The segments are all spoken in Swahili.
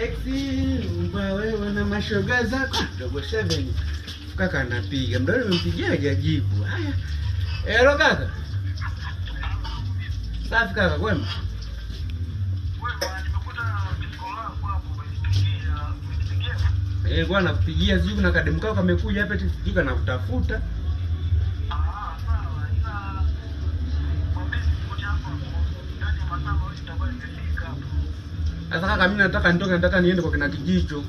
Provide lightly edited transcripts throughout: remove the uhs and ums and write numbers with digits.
Exi wewe na mashoga zako dogo 7. Kaka anapiga. Ndio nimempigia hajajibu. Haya. Hello kaka. Safi kaka, kwema? Bwana nakupigia sijui kuna kademu kako kamekuja hapa eti sijui kana kutafuta. Sasa kaka mimi nataka niende kwa kina Kijicho.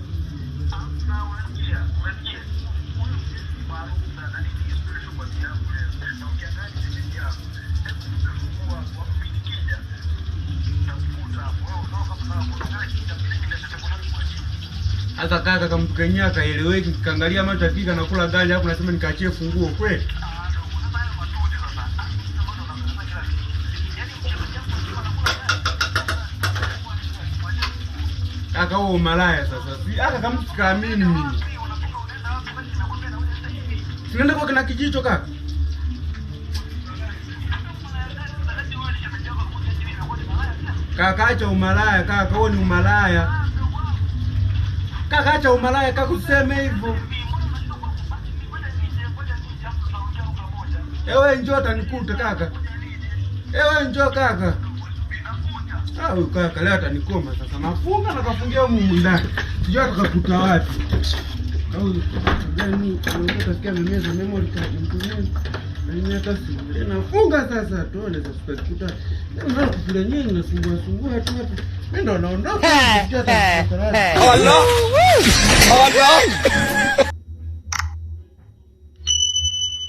Sasa kaka kamtukanyia kaeleweki, kaangalia macho afika na kula ganja hapo nasema nikaachie funguo kweli. Kaka wewe malaya sasa. Si aka kamtukamini mimi. Tunaenda kwa kina Kijicho kaka. Kaka acha umalaya kaka, wewe ni umalaya. Kaka acha umalaya kaka useme hivyo. Ewe njoo atanikuta kaka. Ewe njoo kaka. Huyu kaka leo atanikoma sasa. Nafunga na kafungia humu ndani. Sijui atakakuta wapi. Au gani unataka meza memory card mtumeni. Nani atasi. Nafunga sasa tuone sasa tutakuta. Ndio kufanya nini nasumbua tu hapa. Mimi ndo naondoka. Allah. Allah.